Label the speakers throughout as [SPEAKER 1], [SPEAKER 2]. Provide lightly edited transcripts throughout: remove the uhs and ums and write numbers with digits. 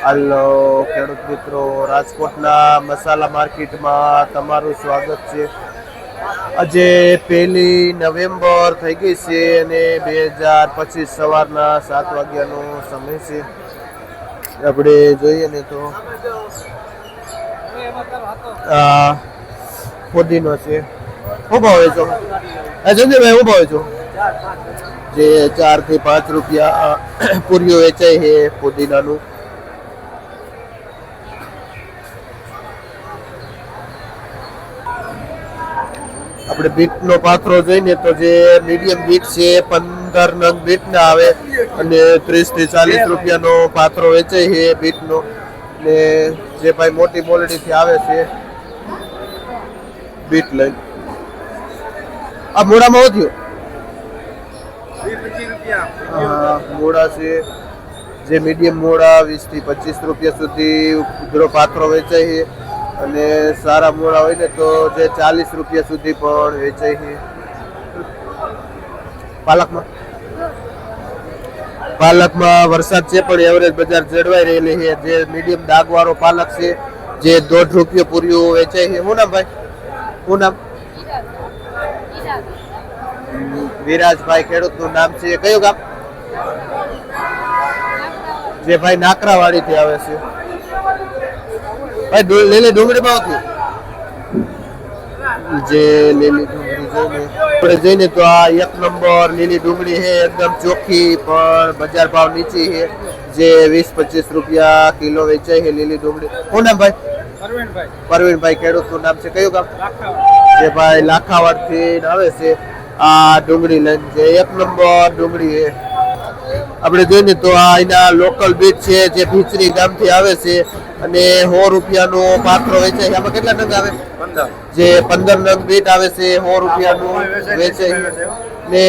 [SPEAKER 1] હાલો ખેડૂત મિત્રો, રાજકોટના મસાલા માર્કેટમાં તમારું સ્વાગત છે. આજે 1 નવેમ્બર થઈ ગઈ છે અને 2025 સવારના 7 વાગ્યાનો સમય છે. આપણે જોઈએ ને તો ફુદીનો છે. શું ભાવે છો સંજયભાઈ? શું ભાવે છો? જે 4 થી 5 રૂપિયા પૂરીઓ વેચાય છે ફુદીનાનું. આપણે બીટનો પાથરો જોઈને તો જે મીડિયમ બીટ છે 15 નંગ બીટના આવે અને 30 થી 40 રૂપિયાનો પાથરો વેચાય છે બીટનો. ને જે ભાઈ મોટી મોલડીથી આવે છે બીટ લઈને. આ મૂળામાં શું થયું? મૂળા છે જે મીડિયમ મૂળા 20 થી 25 રૂપિયા સુધી ઉધડો પાથરો વેચાય છે અને સારા મૂળા હોય ને તો જે 40 રૂપિયા સુધી પણ વેચાય છે. પાલકમાં વરસાદ છે પણ એવરેજ બજાર જળવાઈ રહેલી છે. જે મીડિયમ દાગવાળો પાલક છે જે 1.5 રૂપિયા પૂર્યું વેચાય છે. શું નામ ભાઈ? શું નામ? વિરાજભાઈ ખેડૂતનું નામ છે. કયું ગામ? જે ભાઈ નાકરાવાડી થી આવે છે. ભાઈ લીલી ડુંગળીમાં હતું જે લીલી ડુંગળી જોઈને આપણે જોઈને તો આ 1 નંબર લીલી ડુંગળી છે. એકદમ ચોખ્ખી પણ બજાર ભાવ નીચી છે. જે 20-25 રૂપિયા કિલો વેચાય છે લીલી ડુંગળી. શું નામ ભાઈ? પરવીનભાઈ ખેડૂતનું નામ છે. કયું ગામ? જે ભાઈ લાખાવાડ થી આવે છે આ ડુંગળી લઈને. જે 1 નંબર ડુંગળી છે. આપણે જોઈને તો આ એના લોકલ બીટ છે જે ભીચરી ગામથી આવે છે અને 100 રૂપિયાનો પાથરો વેચાય છે. આમાં કેટલા નંગ આવે? 15. જે 15 નંગ બીટ આવે છે 100 રૂપિયાનું વેચાય ને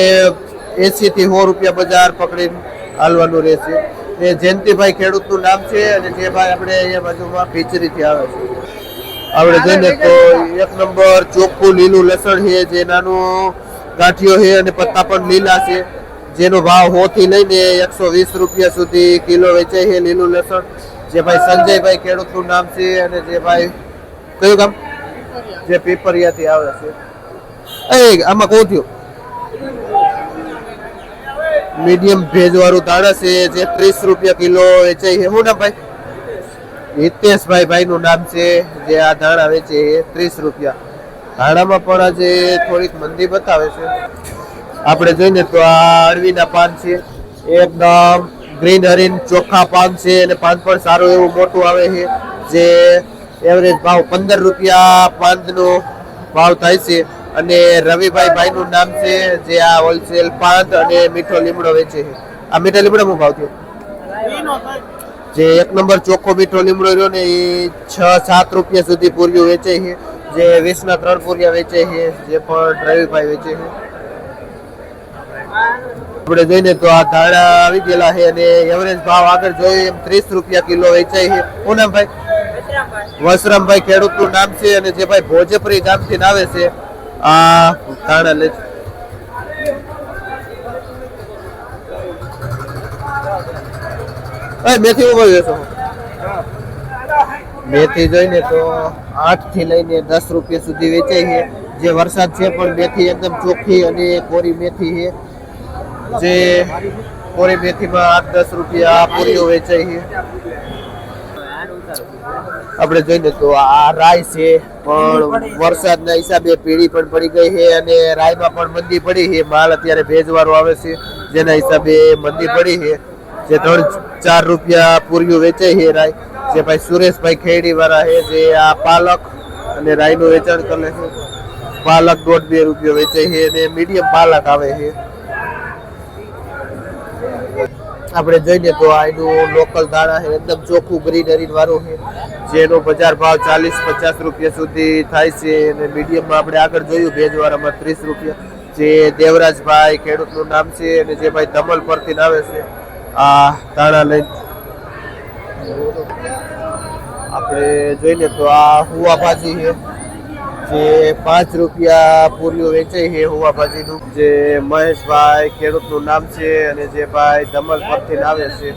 [SPEAKER 1] 80 થી 100 રૂપિયા બજાર પકડીને હાલવાનું રહેશે. ને જયંતિભાઈ ખેડૂતનું નામ છે અને જે ભાઈ આપણે અહીંયા બાજુમાં ભીચરીથી આવે છે. આપણે જોઈને તો 1 નંબર ચોખ્ખું લીલું લસણ છે જે નાનું ગાંઠિયો છે અને પત્તા પણ લીલા છે. જેનો ભાવ 100 થી લઈને 120 રૂપિયા સુધી કિલો વેચાય છે લીલું લસણ. જે ભાઈ સંજયભાઈ ખેડૂતનું નામ છે અને જે ભાઈ કયું ગામ? જે પીપરિયાથી આવે છે. આમાં કહું થયું મીડિયમ ભેજવાળું ધાણા છે જે 30 રૂપિયા કિલો વેચાય છે. શું નામ ભાઈ? હિતેશભાઈ ભાઈનું નામ છે જે આ ધાણા વેચે છે 30 રૂપિયા. ધાણામાં પણ આજે થોડીક મંદી બતાવે છે. આપણે જોઈને તો આ અળવીના પાન છે. એકદમ ગ્રીન હરીન ચોખ્ખા પાન છે અને પાન પણ સારું એવું મોટું આવે છે. જે એવરેજ ભાવ 15 રૂપિયા પાંદનો ભાવ થાય છે. અને રવિભાઈ ભાઈનું નામ છે જે આ હોલસેલ પાંદ અને મીઠો લીમડો વેચે છે. આ મીઠા લીમડામાં ભાવ થયો જે 1 નંબર ચોખ્ખો મીઠો લીમડો રહ્યો ને એ 6-7 રૂપિયા સુધી પૂર્યું વેચાય છે. જે 20 ના 3 પૂરિયા વેચાય છે જે પણ રવિભાઈ વેચે છે. આપણે જોઈને તો આ ધાણા આવી ગયેલા છે અને એવરેજ ભાવ આગળ જોઈએ એમ 30 રૂપિયા કિલો વેચાય છે. શું નામ ભાઈ? વસરામભાઈ ખેડૂતનું નામ છે અને જે ભાઈ ભોજપરી ગામથી આવે છે આ ધાણા લે. મેથી ઉભો છો? મેથી જોઈને તો 8 થી લઈને 10 રૂપિયા સુધી વેચાય છે. જે વરસાદ છે પણ મેથી એકદમ ચોખ્ખી અને કોરી મેથી છે. જે કોરી મેથીમાં 8-10 રૂપિયા પૂરીઓ વેચાય છે. આપણે જોઈને તો આ રાઈ છે પણ વરસાદના હિસાબે પીળી પણ પડી ગઈ છે અને રાઈમાં પણ મંદી પડી છે. માલ અત્યારે ભેજવાળો આવે છે જેના હિસાબે મંદી પડી છે. જે 3-4 રૂપિયા પૂરીઓ વેચાય છે રાઈ. જે ભાઈ સુરેશભાઈ ખેડી વાળા છે જે આ પાલક અને રાઈનું વેચાણ કરે છે. પાલક 1.5-2 રૂપિયા વેચાય છે અને મીડિયમ પાલક આવે છે. આપણે જોઈએ તો આ એનું લોકલ ધાણા છે એકદમ ચોખ્ખું ગ્રીનરી વાળું છે જેનો બજાર ભાવ 40-50 રૂપિયા સુધી થાય છે. અને મીડિયમમાં આપણે આગળ જોયું ભેજવાળામાં 30 રૂપિયા. જે દેવરાજભાઈ ખેડૂતનું નામ છે અને જે ભાઈ ધમલ પરથી આવે છે આ ધાણા લઈને. આપણે જોઈને તો આ હુવા ભાજી છે જે 5 રૂપિયા પૂરીઓ વેચાય છે હુવા ભાજીનું. જે મહેશભાઈ ખેડૂતનું નામ છે અને જે ભાઈ ધમલ પરથી આવે છે